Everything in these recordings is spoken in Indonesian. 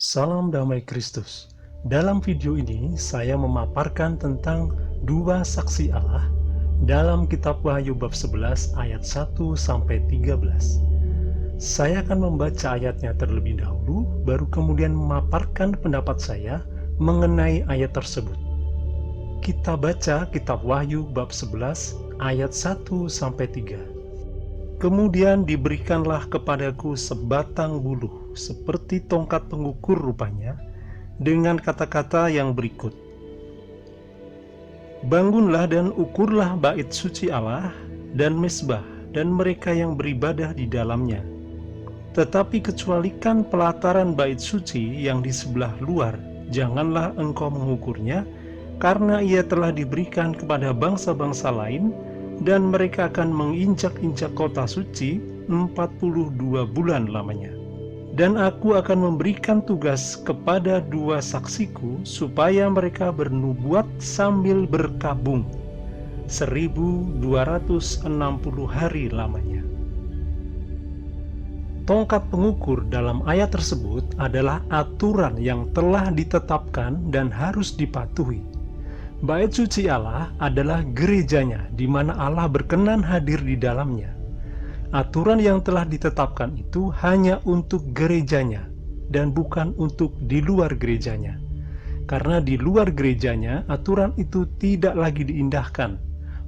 Salam damai Kristus. Dalam video ini saya memaparkan tentang dua saksi Allah dalam kitab Wahyu bab 11 ayat 1 sampai 13. Saya akan membaca ayatnya terlebih dahulu, baru kemudian memaparkan pendapat saya mengenai ayat tersebut. Kita baca kitab Wahyu bab 11 ayat 1 sampai 3. Kemudian diberikanlah kepadaku sebatang buluh, seperti tongkat pengukur rupanya, dengan kata-kata yang berikut. Bangunlah dan ukurlah bait suci Allah dan mezbah dan mereka yang beribadah di dalamnya. Tetapi kecualikan pelataran bait suci yang di sebelah luar, janganlah engkau mengukurnya, karena ia telah diberikan kepada bangsa-bangsa lain, dan mereka akan menginjak-injak kota suci 42 bulan lamanya. Dan aku akan memberikan tugas kepada dua saksiku supaya mereka bernubuat sambil berkabung 1260 hari lamanya. Tongkat pengukur dalam ayat tersebut adalah aturan yang telah ditetapkan dan harus dipatuhi. Bait suci Allah adalah gerejanya, di mana Allah berkenan hadir di dalamnya. Aturan yang telah ditetapkan itu hanya untuk gerejanya dan bukan untuk di luar gerejanya. Karena di luar gerejanya, aturan itu tidak lagi diindahkan,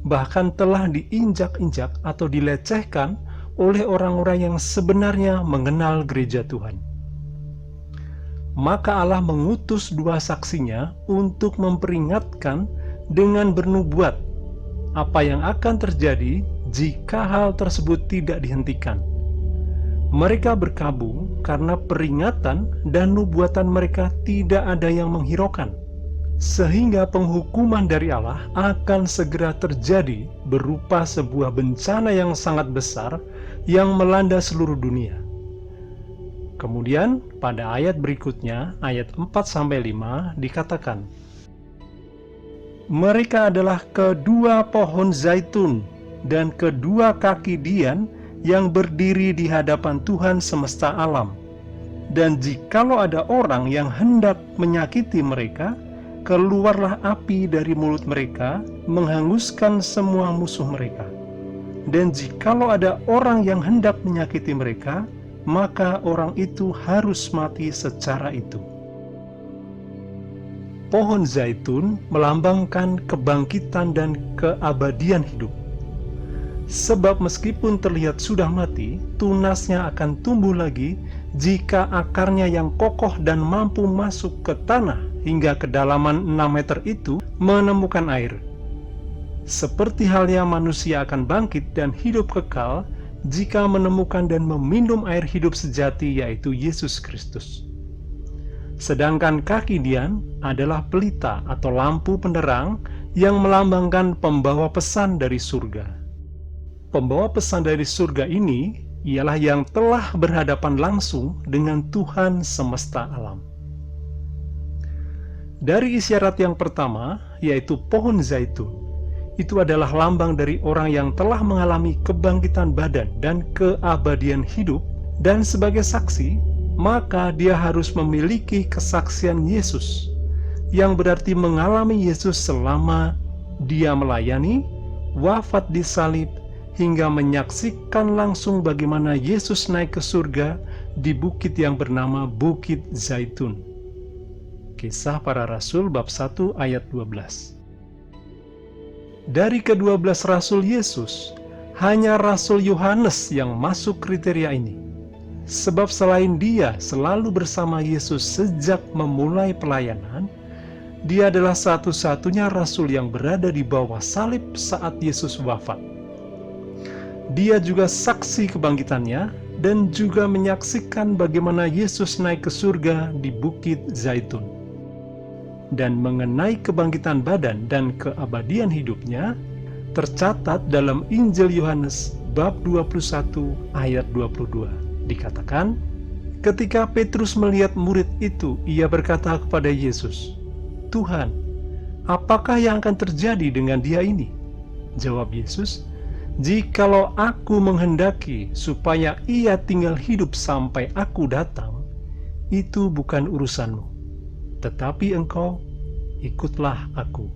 bahkan telah diinjak-injak atau dilecehkan oleh orang-orang yang sebenarnya mengenal gereja Tuhan. Maka Allah mengutus dua saksinya untuk memperingatkan dengan bernubuat apa yang akan terjadi jika hal tersebut tidak dihentikan. Mereka berkabung karena peringatan dan nubuatan mereka tidak ada yang menghiraukan, sehingga penghukuman dari Allah akan segera terjadi berupa sebuah bencana yang sangat besar yang melanda seluruh dunia. Kemudian pada ayat berikutnya, ayat 4-5 dikatakan, mereka adalah kedua pohon zaitun dan kedua kaki dian yang berdiri di hadapan Tuhan semesta alam. Dan jikalau ada orang yang hendak menyakiti mereka, keluarlah api dari mulut mereka, menghanguskan semua musuh mereka. Dan jikalau ada orang yang hendak menyakiti mereka, maka orang itu harus mati secara itu. Pohon zaitun melambangkan kebangkitan dan keabadian hidup. Sebab meskipun terlihat sudah mati, tunasnya akan tumbuh lagi jika akarnya yang kokoh dan mampu masuk ke tanah hingga kedalaman 6 meter itu menemukan air. Seperti halnya manusia akan bangkit dan hidup kekal jika menemukan dan meminum air hidup sejati, yaitu Yesus Kristus. Sedangkan kaki dian adalah pelita atau lampu penerang yang melambangkan pembawa pesan dari surga. Pembawa pesan dari surga ini ialah yang telah berhadapan langsung dengan Tuhan semesta alam. Dari isyarat yang pertama, yaitu pohon zaitun, itu adalah lambang dari orang yang telah mengalami kebangkitan badan dan keabadian hidup, dan sebagai saksi, maka dia harus memiliki kesaksian Yesus, yang berarti mengalami Yesus selama dia melayani, wafat di salib, hingga menyaksikan langsung bagaimana Yesus naik ke surga di bukit yang bernama Bukit Zaitun. Kisah Para Rasul bab 1 ayat 12. Dari ke-12 Rasul Yesus, hanya Rasul Yohanes yang masuk kriteria ini. Sebab selain dia selalu bersama Yesus sejak memulai pelayanan, dia adalah satu-satunya Rasul yang berada di bawah salib saat Yesus wafat. Dia juga saksi kebangkitannya dan juga menyaksikan bagaimana Yesus naik ke surga di Bukit Zaitun. Dan mengenai kebangkitan badan dan keabadian hidupnya, tercatat dalam Injil Yohanes bab 21 ayat 22. Dikatakan, ketika Petrus melihat murid itu, ia berkata kepada Yesus, Tuhan, apakah yang akan terjadi dengan dia ini? Jawab Yesus, jikalau aku menghendaki supaya ia tinggal hidup sampai aku datang, itu bukan urusanmu, tetapi engkau ikutlah aku."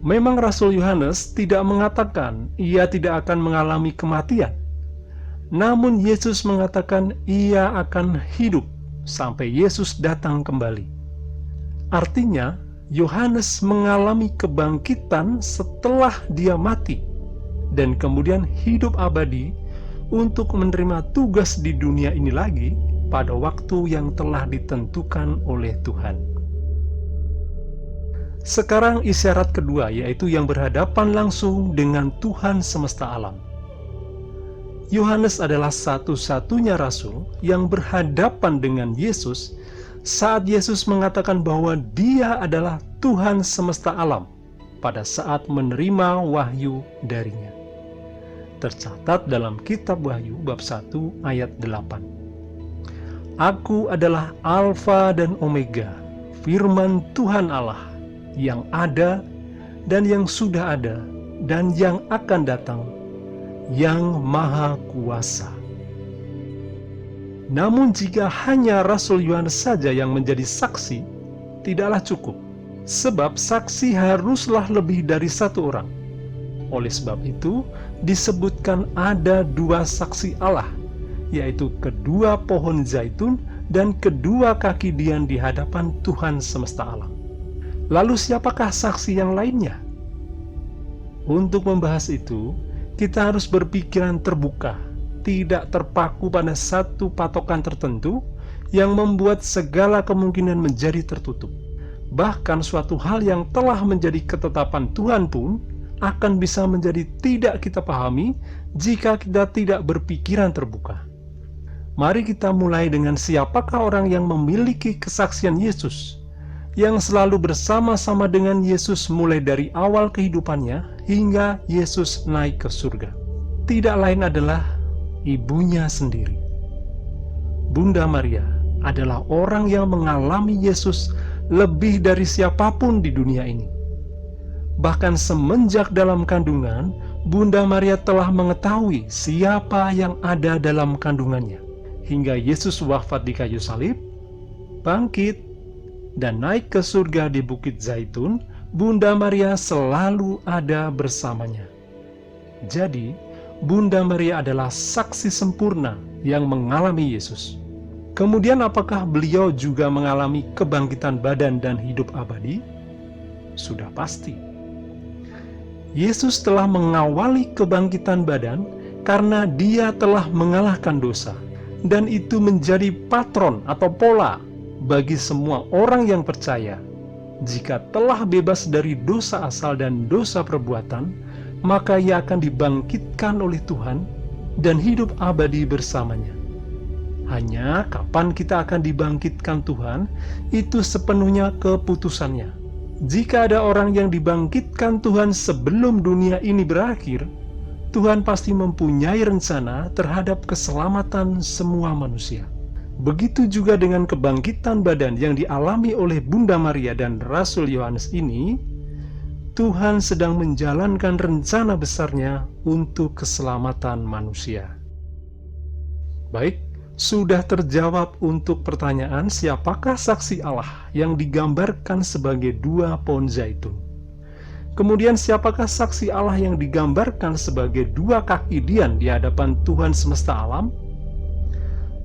Memang Rasul Yohanes tidak mengatakan ia tidak akan mengalami kematian. Namun Yesus mengatakan ia akan hidup sampai Yesus datang kembali. Artinya, Yohanes mengalami kebangkitan setelah dia mati dan kemudian hidup abadi untuk menerima tugas di dunia ini lagi pada waktu yang telah ditentukan oleh Tuhan. Sekarang isyarat kedua, yaitu yang berhadapan langsung dengan Tuhan semesta alam. Yohanes adalah satu-satunya rasul yang berhadapan dengan Yesus saat Yesus mengatakan bahwa Dia adalah Tuhan semesta alam pada saat menerima wahyu darinya. Tercatat dalam kitab Wahyu bab 1 ayat 8. "Aku adalah Alfa dan Omega, firman Tuhan Allah, yang ada dan yang sudah ada dan yang akan datang, yang Maha Kuasa." Namun jika hanya Rasul Yohanes saja yang menjadi saksi, tidaklah cukup, sebab saksi haruslah lebih dari satu orang. Oleh sebab itu, disebutkan ada dua saksi Allah, yaitu kedua pohon zaitun dan kedua kaki dian di hadapan Tuhan semesta alam. Lalu siapakah saksi yang lainnya? Untuk membahas itu, kita harus berpikiran terbuka, tidak terpaku pada satu patokan tertentu yang membuat segala kemungkinan menjadi tertutup. Bahkan suatu hal yang telah menjadi ketetapan Tuhan pun akan bisa menjadi tidak kita pahami jika kita tidak berpikiran terbuka. Mari kita mulai dengan siapakah orang yang memiliki kesaksian Yesus, yang selalu bersama-sama dengan Yesus mulai dari awal kehidupannya hingga Yesus naik ke surga. Tidak lain adalah ibunya sendiri. Bunda Maria adalah orang yang mengalami Yesus lebih dari siapapun di dunia ini. Bahkan semenjak dalam kandungan, Bunda Maria telah mengetahui siapa yang ada dalam kandungannya. Hingga Yesus wafat di kayu salib, bangkit, dan naik ke surga di Bukit Zaitun, Bunda Maria selalu ada bersamanya. Jadi, Bunda Maria adalah saksi sempurna yang mengalami Yesus. Kemudian apakah beliau juga mengalami kebangkitan badan dan hidup abadi? Sudah pasti. Yesus telah mengawali kebangkitan badan karena Dia telah mengalahkan dosa. Dan itu menjadi patron atau pola bagi semua orang yang percaya. Jika telah bebas dari dosa asal dan dosa perbuatan, maka ia akan dibangkitkan oleh Tuhan dan hidup abadi bersamanya. Hanya kapan kita akan dibangkitkan Tuhan, itu sepenuhnya keputusannya. Jika ada orang yang dibangkitkan Tuhan sebelum dunia ini berakhir, Tuhan pasti mempunyai rencana terhadap keselamatan semua manusia. Begitu juga dengan kebangkitan badan yang dialami oleh Bunda Maria dan Rasul Yohanes ini, Tuhan sedang menjalankan rencana besarnya untuk keselamatan manusia. Baik, sudah terjawab untuk pertanyaan siapakah saksi Allah yang digambarkan sebagai dua pohon zaitun. Kemudian siapakah saksi Allah yang digambarkan sebagai dua kaki dian di hadapan Tuhan semesta alam?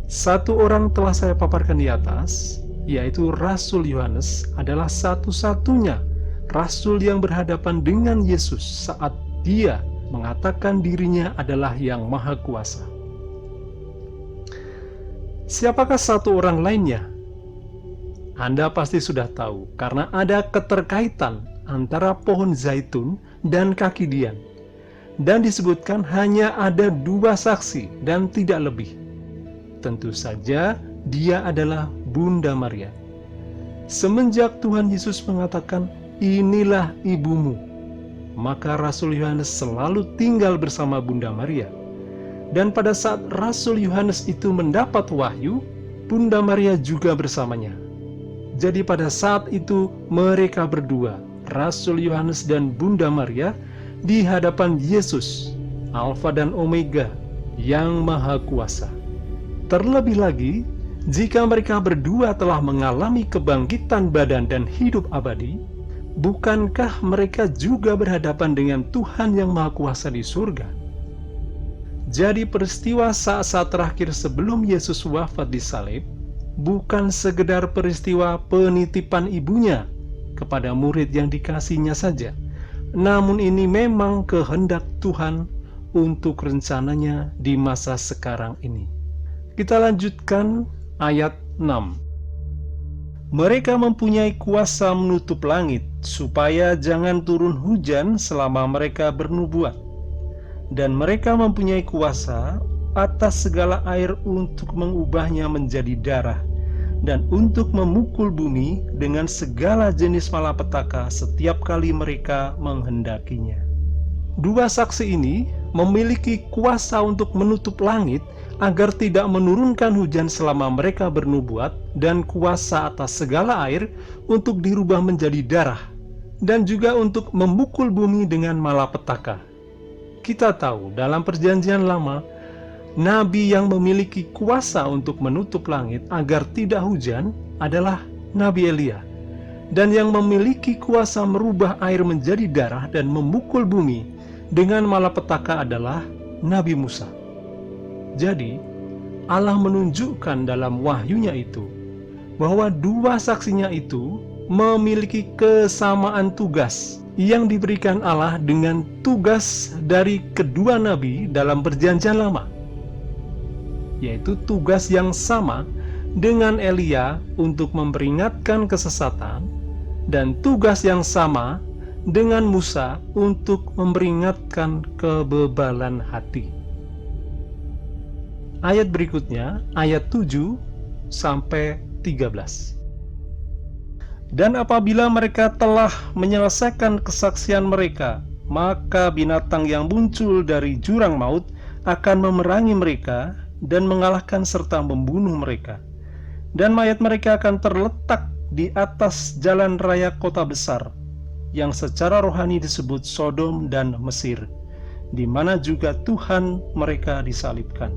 Satu orang telah saya paparkan di atas, yaitu Rasul Yohanes adalah satu-satunya Rasul yang berhadapan dengan Yesus saat dia mengatakan dirinya adalah yang Maha Kuasa. Siapakah satu orang lainnya? Anda pasti sudah tahu, karena ada keterkaitan antara pohon zaitun dan kaki dian. Dan disebutkan hanya ada dua saksi dan tidak lebih. Tentu saja dia adalah Bunda Maria. Semenjak Tuhan Yesus mengatakan, "Inilah ibumu," maka Rasul Yohanes selalu tinggal bersama Bunda Maria. Dan pada saat Rasul Yohanes itu mendapat wahyu, Bunda Maria juga bersamanya. Jadi pada saat itu mereka berdua, Rasul Yohanes dan Bunda Maria, di hadapan Yesus, Alfa dan Omega, yang Maha Kuasa. Terlebih lagi, Jika mereka berdua telah mengalami kebangkitan badan dan hidup abadi, bukankah mereka juga berhadapan dengan Tuhan yang Maha Kuasa di surga? Jadi peristiwa saat-saat terakhir sebelum Yesus wafat di salib bukan sekedar peristiwa penitipan ibunya kepada murid yang dikasihinya saja, namun ini memang kehendak Tuhan untuk rencananya di masa sekarang ini. Kita lanjutkan ayat 6. Mereka mempunyai kuasa menutup langit, supaya jangan turun hujan selama mereka bernubuat. Dan mereka mempunyai kuasa atas segala air untuk mengubahnya menjadi darah, dan untuk memukul bumi dengan segala jenis malapetaka setiap kali mereka menghendakinya. Dua saksi ini memiliki kuasa untuk menutup langit agar tidak menurunkan hujan selama mereka bernubuat, dan kuasa atas segala air untuk dirubah menjadi darah, dan juga untuk memukul bumi dengan malapetaka. Kita tahu dalam Perjanjian Lama, nabi yang memiliki kuasa untuk menutup langit agar tidak hujan adalah Nabi Elia, dan yang memiliki kuasa merubah air menjadi darah dan memukul bumi dengan malapetaka adalah Nabi Musa. Jadi, Allah menunjukkan dalam wahyunya itu bahwa dua saksinya itu memiliki kesamaan tugas yang diberikan Allah dengan tugas dari kedua nabi dalam Perjanjian Lama, yaitu tugas yang sama dengan Elia untuk memperingatkan kesesatan, dan tugas yang sama dengan Musa untuk memperingatkan kebebalan hati. Ayat berikutnya, ayat 7 sampai 13. Dan apabila mereka telah menyelesaikan kesaksian mereka, maka binatang yang muncul dari jurang maut akan memerangi mereka dan mengalahkan serta membunuh mereka. Dan mayat mereka akan terletak di atas jalan raya kota besar, yang secara rohani disebut Sodom dan Mesir, di mana juga Tuhan mereka disalibkan.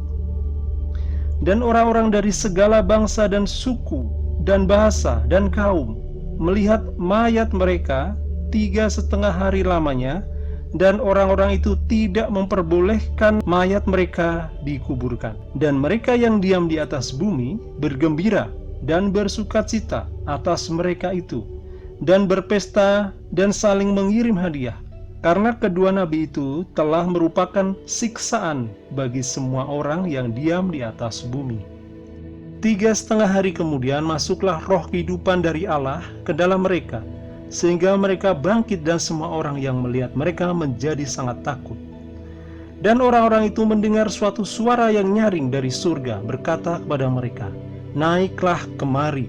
Dan orang-orang dari segala bangsa dan suku dan bahasa dan kaum melihat mayat mereka 3,5 hari lamanya, dan orang-orang itu tidak memperbolehkan mayat mereka dikuburkan. Dan mereka yang diam di atas bumi bergembira dan bersukacita atas mereka itu, dan berpesta dan saling mengirim hadiah, karena kedua nabi itu telah merupakan siksaan bagi semua orang yang diam di atas bumi. 3,5 hari kemudian masuklah roh kehidupan dari Allah ke dalam mereka, sehingga mereka bangkit, dan semua orang yang melihat mereka menjadi sangat takut. Dan orang-orang itu mendengar suatu suara yang nyaring dari surga berkata kepada mereka, "Naiklah kemari."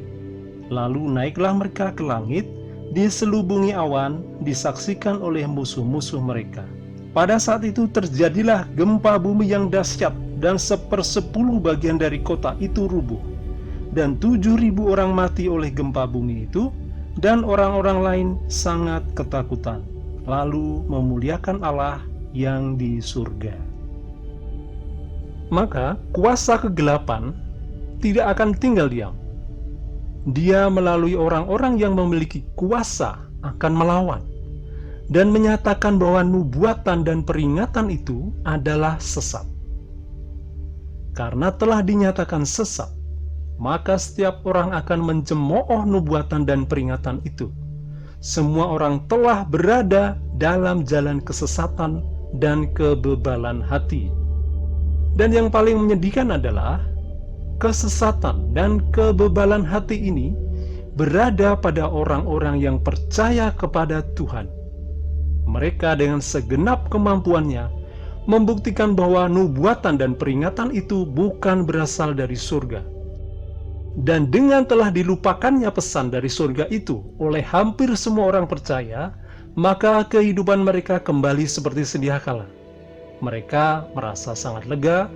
Lalu naiklah mereka ke langit, diselubungi awan, disaksikan oleh musuh-musuh mereka. Pada saat itu terjadilah gempa bumi yang dahsyat, dan 1/10 bagian dari kota itu rubuh, dan 7.000 orang mati oleh gempa bumi itu, dan orang-orang lain sangat ketakutan, lalu memuliakan Allah yang di surga. Maka kuasa kegelapan tidak akan tinggal diam. Dia melalui orang-orang yang memiliki kuasa akan melawan dan menyatakan bahwa nubuatan dan peringatan itu adalah sesat. Karena telah dinyatakan sesat, maka setiap orang akan mencemooh nubuatan dan peringatan itu. Semua orang telah berada dalam jalan kesesatan dan kebebalan hati. Dan yang paling menyedihkan adalah kesesatan dan kebebalan hati ini berada pada orang-orang yang percaya kepada Tuhan. Mereka dengan segenap kemampuannya membuktikan bahwa nubuatan dan peringatan itu bukan berasal dari surga. Dan dengan telah dilupakannya pesan dari surga itu oleh hampir semua orang percaya, maka kehidupan mereka kembali seperti sedia kala. Mereka merasa sangat lega,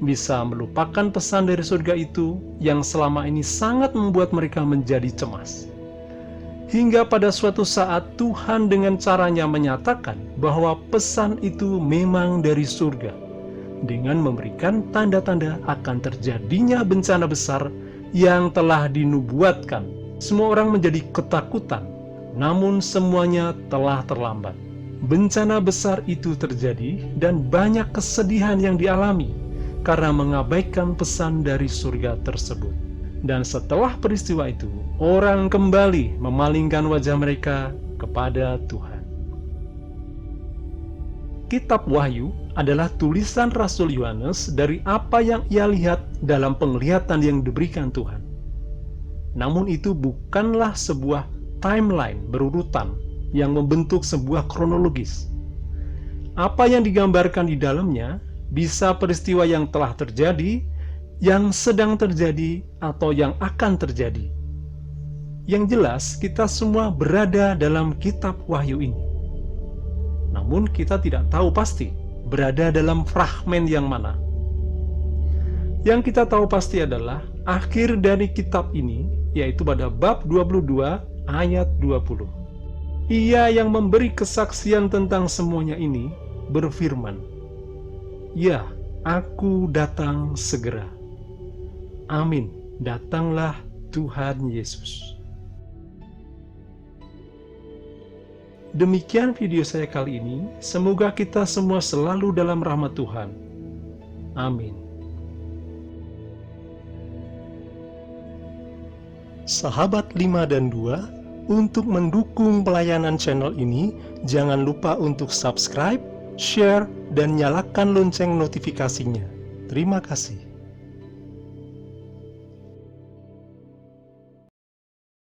bisa melupakan pesan dari surga itu yang selama ini sangat membuat mereka menjadi cemas. Hingga pada suatu saat Tuhan dengan caranya menyatakan bahwa pesan itu memang dari surga, dengan memberikan tanda-tanda akan terjadinya bencana besar yang telah dinubuatkan. Semua orang menjadi ketakutan, namun semuanya telah terlambat. Bencana besar itu terjadi dan banyak kesedihan yang dialami karena mengabaikan pesan dari surga tersebut. Dan setelah peristiwa itu, orang kembali memalingkan wajah mereka kepada Tuhan. Kitab Wahyu adalah tulisan Rasul Yohanes dari apa yang ia lihat dalam penglihatan yang diberikan Tuhan. Namun itu bukanlah sebuah timeline berurutan yang membentuk sebuah kronologis. Apa yang digambarkan di dalamnya bisa peristiwa yang telah terjadi, yang sedang terjadi, atau yang akan terjadi. Yang jelas, kita semua berada dalam kitab Wahyu ini. Namun kita tidak tahu pasti berada dalam fragmen yang mana. Yang kita tahu pasti adalah akhir dari kitab ini, yaitu pada bab 22 ayat 20. Ia yang memberi kesaksian tentang semuanya ini berfirman, "Ya, aku datang segera. Amin, datanglah Tuhan Yesus." Demikian video saya kali ini. Semoga kita semua selalu dalam rahmat Tuhan. Amin. Sahabat 5 dan 2, untuk mendukung pelayanan channel ini, jangan lupa untuk subscribe, share, dan nyalakan lonceng notifikasinya. Terima kasih.